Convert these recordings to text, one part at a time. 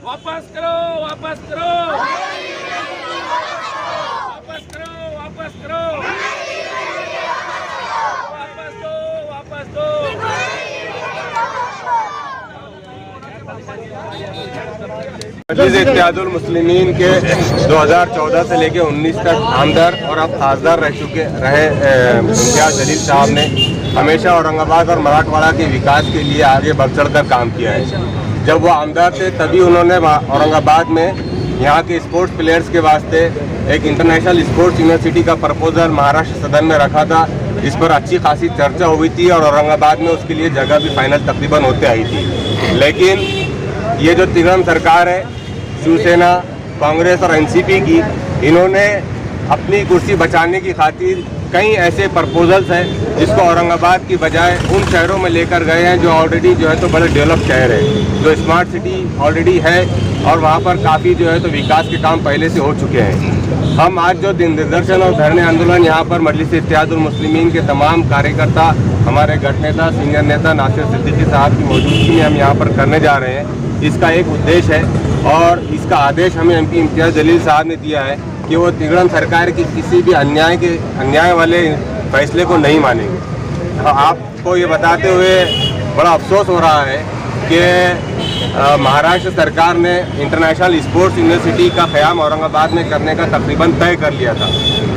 वापस करो, वापस करो, वापस करो, वापस करो, वापस दो, वापस दो। मजलिस इत्तेहादुल मुस्लिमीन के 2014 से लेकर 19 तक आमदार और अब खासदार रह चुके रहे इम्तियाज जलील साहब ने हमेशा औरंगाबाद और मराठवाड़ा के विकास के लिए आगे बढ़ चढ़कर काम किया है। जब वो आमदार थे तभी उन्होंने औरंगाबाद में यहाँ के स्पोर्ट्स प्लेयर्स के वास्ते एक इंटरनेशनल स्पोर्ट्स यूनिवर्सिटी का प्रपोजल महाराष्ट्र सदन में रखा था, जिस पर अच्छी खासी चर्चा हुई थी और औरंगाबाद में उसके लिए जगह भी फाइनल तकरीबन होते आई थी। लेकिन ये जो तिगड़म सरकार है, शिवसेना, कांग्रेस और एनसीपी की, इन्होंने अपनी कुर्सी बचाने की खातिर कई ऐसे प्रपोजल्स हैं जिसको औरंगाबाद की बजाय उन शहरों में लेकर गए हैं जो ऑलरेडी जो है तो बड़े डेवलप शहर है, जो स्मार्ट सिटी ऑलरेडी है और वहाँ पर काफ़ी जो है तो विकास के काम पहले से हो चुके हैं। हम आज जो दिन निदर्शन और धरने आंदोलन यहाँ पर मजलिस इत्तेहादुल मुस्लिमीन के तमाम कार्यकर्ता, हमारे गठ नेता, सीनियर नेता नासिर सिद्दीकी साहब की मौजूदगी में हम यहाँ पर करने जा रहे हैं, इसका एक उद्देश्य है और इसका आदेश हमें एमपी इम्तियाज जलील साहब ने दिया है कि वो तिगड़म सरकार की किसी भी अन्याय वाले फैसले को नहीं मानेंगे। आपको ये बताते हुए बड़ा अफसोस हो रहा है कि महाराष्ट्र सरकार ने इंटरनेशनल स्पोर्ट्स यूनिवर्सिटी का क़याम औरंगाबाद में करने का तकरीबन तय कर लिया था,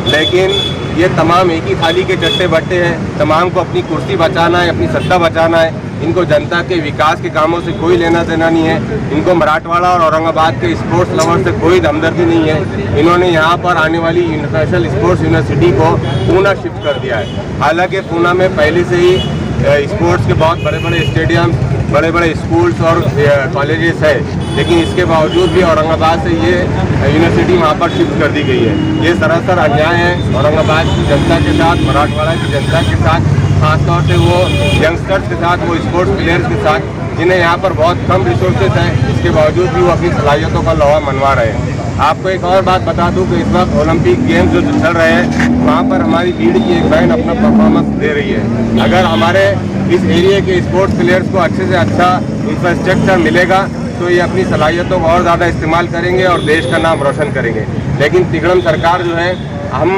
लेकिन ये तमाम एक ही थाली के चट्टे बट्टे हैं। तमाम को अपनी कुर्सी बचाना है, अपनी सत्ता बचाना है। इनको जनता के विकास के कामों से कोई लेना देना नहीं है। इनको मराठवाड़ा और औरंगाबाद के स्पोर्ट्स लवर से कोई हमदर्दी नहीं है। इन्होंने यहाँ पर आने वाली इंटरनेशनल स्पोर्ट्स यूनिवर्सिटी को पूना शिफ्ट कर दिया है। हालांकि पूना में पहले से ही स्पोर्ट्स के बहुत बड़े बड़े स्टेडियम, बड़े बड़े स्कूल्स और कॉलेजेस है, लेकिन इसके बावजूद भी औरंगाबाद से ये यूनिवर्सिटी वहाँ पर शिफ्ट कर दी गई है। ये सरासर अन्याय है औरंगाबाद की जनता के साथ, मराठवाड़ा की जनता के साथ, खासतौर से वो यंगस्टर्स के साथ, वो स्पोर्ट्स प्लेयर्स के साथ जिन्हें यहाँ पर बहुत कम रिसोर्सेज हैं, इसके बावजूद भी वो अपनी सलाहियतों का लोहा मनवा रहे हैं। आपको एक और बात बता दूं कि इस वक्त ओलंपिक गेम्स जो चल रहे हैं, वहाँ पर हमारी लीड की एक बहन अपना परफॉर्मेंस दे रही है। अगर हमारे इस एरिया के स्पोर्ट्स प्लेयर्स को अच्छे से अच्छा इंफ्रास्ट्रक्चर मिलेगा तो ये अपनी सलाहियतों को और ज़्यादा इस्तेमाल करेंगे और देश का नाम रोशन करेंगे। लेकिन तिगड़म सरकार जो है, हम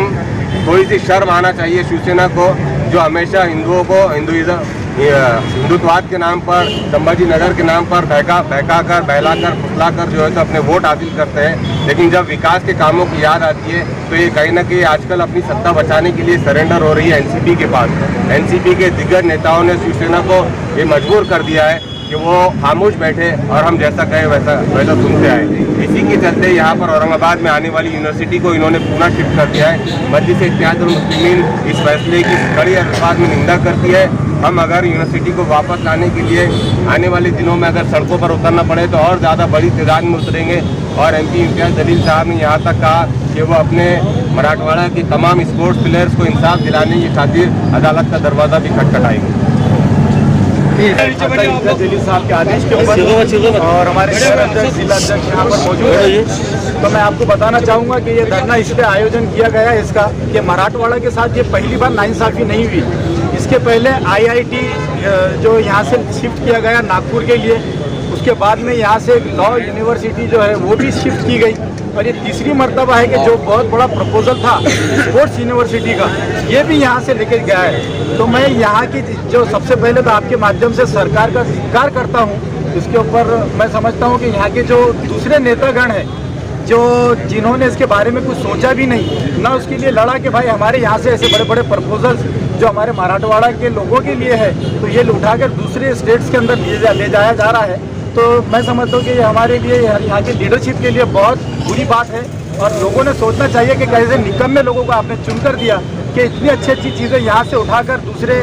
थोड़ी सी शर्म आना चाहिए शिवसेना को, जो हमेशा हिंदुओं को हिंदुत्वाद के नाम पर, संभाजी नगर के नाम पर बहकाकर, बहलाकर, फुसलाकर जो है तो अपने वोट हासिल करते हैं। लेकिन जब विकास के कामों की याद आती है तो ये कहीं ना कहीं आजकल अपनी सत्ता बचाने के लिए सरेंडर हो रही है एनसीपी के पास। एनसीपी के दिग्गज नेताओं ने शिवसेना को ये मजबूर कर दिया है कि वो खामोश बैठे और हम जैसा कहे वैसा सुनते आए। इसी के चलते यहाँ पर औरंगाबाद में आने वाली यूनिवर्सिटी को इन्होंने पुनः शिफ्ट कर दिया है। मजलिस इत्तेहादुल मुस्लिमीन इस फैसले की कड़ी अल्फाज में निंदा करती है। हम अगर यूनिवर्सिटी को वापस लाने के लिए आने वाले दिनों में अगर सड़कों पर उतरना पड़े तो और ज़्यादा बड़ी तादाद में उतरेंगे। और एमपी इम्तियाज जलील साहब ने यहाँ तक कहा कि वो अपने मराठवाड़ा के तमाम स्पोर्ट्स प्लेयर्स को इंसाफ दिलाने की खातिर अदालत का दरवाज़ा भी खटखटाएंगे। जलील साहब के आदेश के ऊपर और हमारे जिला अध्यक्ष यहाँ पर मौजूद है, तो मैं आपको बताना चाहूँगा कि ये धरना इस पे आयोजन किया गया है इसका कि मराठवाड़ा के साथ ये पहली बार नाइंसाफ़ी नहीं हुई। इसके पहले IIT जो यहाँ से शिफ्ट किया गया नागपुर के लिए, उसके बाद में यहाँ से लॉ यूनिवर्सिटी जो है वो भी शिफ्ट की गई और ये तीसरी मर्तबा है कि जो बहुत बड़ा प्रपोजल था स्पोर्ट्स यूनिवर्सिटी का, ये भी यहाँ से लेके गया है। तो मैं यहाँ की जो सबसे पहले तो आपके माध्यम से सरकार का धिक्कार करता हूँ। इसके ऊपर मैं समझता हूँ कि यहाँ के जो दूसरे नेतागण हैं जो जिन्होंने इसके बारे में कुछ सोचा भी नहीं, ना उसके लिए लड़ा कि भाई हमारे यहाँ से ऐसे बड़े बड़े प्रपोजल्स जो हमारे मराठवाड़ा के लोगों के लिए है तो ये उठाकर दूसरे स्टेट्स के अंदर ले जाया जा रहा है। तो मैं समझता हूँ कि ये हमारे लिए, यहाँ की लीडरशिप के लिए बहुत बुरी बात है और लोगों ने सोचना चाहिए कि कैसे निकम्मे लोगों को आपने चुनकर दिया कि इतनी अच्छी चीज़ें यहाँ से उठाकर दूसरे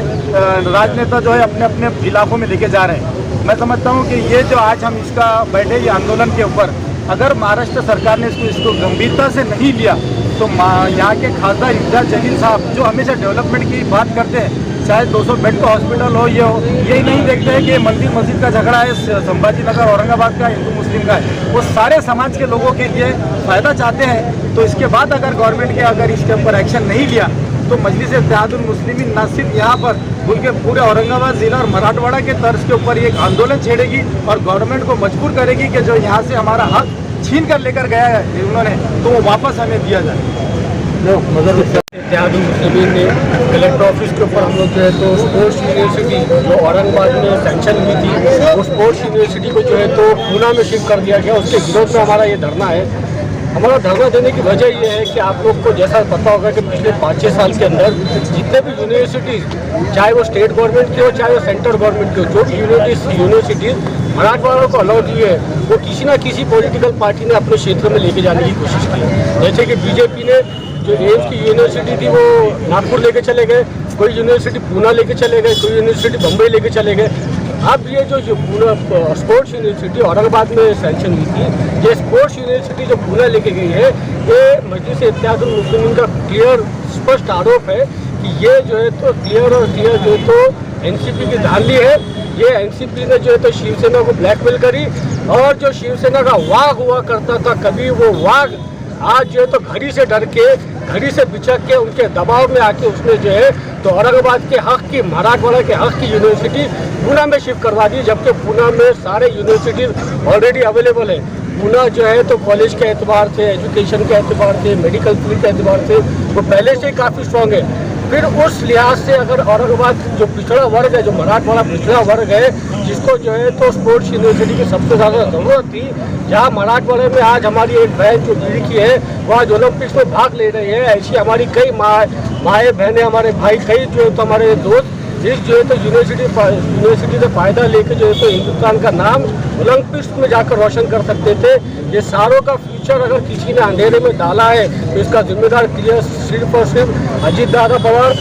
राजनेता जो है अपने अपने इलाकों में लेके जा रहे हैं। मैं समझता हूँ कि ये जो आज हम इसका बैठे ये आंदोलन के ऊपर, अगर महाराष्ट्र सरकार ने इसको गंभीरता से नहीं लिया तो यहाँ के खासदार इम्तियाज जलील साहब जो हमेशा डेवलपमेंट की बात करते हैं, चाहे 200 बेड का हॉस्पिटल हो, ये हो, यही नहीं देखते हैं कि मंदिर मस्जिद का झगड़ा है संभाजी नगर औरंगाबाद का हिंदू मुस्लिम का है। वो सारे समाज के लोगों के लिए फ़ायदा चाहते हैं। तो इसके बाद अगर गवर्नमेंट के अगर इसके ऊपर एक्शन नहीं लिया तो मजलिस इत्तेहादुल मुस्लिमीन न सिर्फ यहाँ पर बल्कि पूरे औरंगाबाद जिला और मराठवाड़ा के तर्ज के ऊपर एक आंदोलन छेड़ेगी और गवर्नमेंट को मजबूर करेगी कि जो यहाँ से हमारा हक छीन कर लेकर गया है उन्होंने, तो वो वापस हमें दिया जाए। इत्तेहादुल मुस्लिमीन ने कलेक्टर ऑफिस के ऊपर हम लोग जो है तो स्पोर्ट्स यूनिवर्सिटी जो औरंगाबाद में सेंक्शन हुई थी, वो स्पोर्ट्स यूनिवर्सिटी को जो है तो पूना में शिफ्ट कर दिया गया। उसके विरोध में हमारा ये धरना है। हमारा धरना देने की वजह ये है कि आप लोग को जैसा पता होगा कि पिछले 5-6 साल के अंदर जितने भी यूनिवर्सिटीज़, चाहे वो स्टेट गवर्नमेंट की हो चाहे वो सेंट्रल गवर्नमेंट की हो, जो भी यूनिवर्सिटीज़ मराठवाड़ों को अलाउ दी है, वो किसी ना किसी पॉलिटिकल पार्टी ने अपने क्षेत्र में लेके जाने की कोशिश की। जैसे कि बीजेपी ने जो एम्स की यूनिवर्सिटी थी वो नागपुर लेके चले गए, कोई यूनिवर्सिटी पूना लेके चले गए, कोई यूनिवर्सिटी बम्बई लेके चले गए। अब ये जो पूना स्पोर्ट्स यूनिवर्सिटी औरंगाबाद में सैंक्शन हुई थी, ये स्पोर्ट्स यूनिवर्सिटी जो पूना लेके गई है, ये मजलिस इत्तेहादुल मुस्लिमीन का क्लियर स्पष्ट आरोप है कि ये जो है तो क्लियर और क्लियर जो है तो एनसीपी की धांधली है। ये एनसीपी ने जो है तो शिवसेना को ब्लैकमेल करी और जो शिवसेना का वाघ हुआ करता था, कभी वो वाघ आज जो है तो घड़ी से डर के, घड़ी से बिचक के, उनके दबाव में आके उसने जो है तो औरंगाबाद के हक की, मराठवाड़ा के हक की यूनिवर्सिटी पूना में शिफ्ट करवा दी, जबकि पूना में सारे यूनिवर्सिटीज ऑलरेडी अवेलेबल है। पूना जो है तो कॉलेज के एतबार से, एजुकेशन के एतबार से, मेडिकल फील्ड के एतबार से वो पहले से ही काफ़ी स्ट्रॉन्ग है। फिर उस लिहाज से अगर औरंगाबाद जो पिछड़ा वर्ग है, जो मराठवाड़ा पिछड़ा वर्ग है, जिसको जो है तो स्पोर्ट्स यूनिवर्सिटी की सबसे ज़्यादा ज़रूरत थी, जहाँ मराठवाड़े में आज हमारी एक बहन जो बीड़ी की है वो आज ओलंपिक्स में भाग ले रही है, ऐसी हमारी कई माएँ बहनें, हमारे भाई, कई जो है तो हमारे दोस्त इस जो है तो यूनिवर्सिटी से फ़ायदा लेके जो है तो हिंदुस्तान का नाम ओलंपिक्स में जाकर रोशन कर सकते थे। ये सारों का फ्यूचर अगर किसी ने अंधेरे में डाला है तो इसका जिम्मेदार क्लियर सिर्फ और सिर्फ अजीत दादा पवार,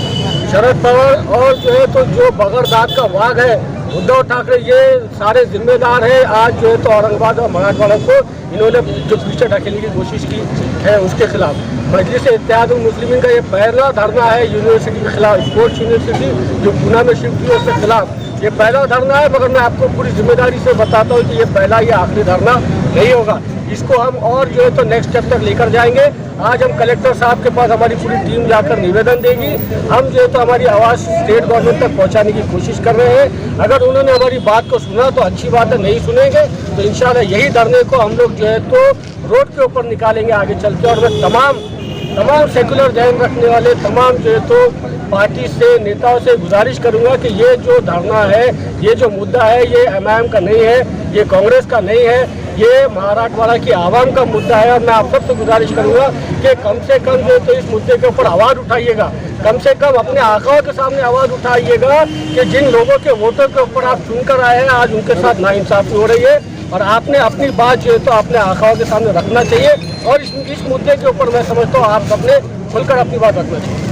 शरद पवार और जो है तो जो बगैर दांत का वाघ है उद्धव ठाकरे, ये सारे जिम्मेदार हैं। आज जो है तो औरंगाबाद और मराठवाड़ा को इन्होंने जो पीछे ढकेलने की कोशिश की है उसके खिलाफ मजलिस इत्तेहादुल मुस्लिमीन का ये पहला धरना है यूनिवर्सिटी के खिलाफ। स्पोर्ट्स यूनिवर्सिटी जो पूना में शिफ्ट हुई उसके खिलाफ ये पहला धरना है, मगर मैं आपको पूरी जिम्मेदारी से बताता हूँ कि ये पहला या आखिरी धरना नहीं होगा। इसको हम और जो है तो नेक्स्ट स्टेप तक लेकर जाएंगे। आज हम कलेक्टर साहब के पास हमारी पूरी टीम जाकर निवेदन देगी। हम जो है तो हमारी आवाज़ स्टेट गवर्नमेंट तक पहुंचाने की कोशिश कर रहे हैं। अगर उन्होंने हमारी बात को सुना तो अच्छी बात है, नहीं सुनेंगे तो इंशाल्लाह यही धरने को हम लोग जो है तो रोड के ऊपर निकालेंगे आगे चल के। और मैं तमाम सेकुलर ध्यान रखने वाले तमाम जो है तो पार्टी से, नेताओं से गुजारिश करूंगा कि ये जो धरना है, ये जो मुद्दा है, ये एमआईएम का नहीं है, ये कांग्रेस का नहीं है, ये मराठवाड़ा की आवाम का मुद्दा है। और मैं आप सबसे गुजारिश करूंगा कि कम से कम जो है तो इस मुद्दे के ऊपर आवाज़ उठाइएगा, कम से कम अपने आकाओं के सामने आवाज़ उठाइएगा कि जिन लोगों के वोटर के ऊपर आप चुनकर आए हैं आज उनके साथ नाइंसाफ़ी हो रही है और आपने अपनी बात जो है तो अपने आकाओं के सामने रखना चाहिए। और इस मुद्दे के ऊपर मैं समझता हूँ आप सबने खुलकर अपनी बात रखना चाहिए।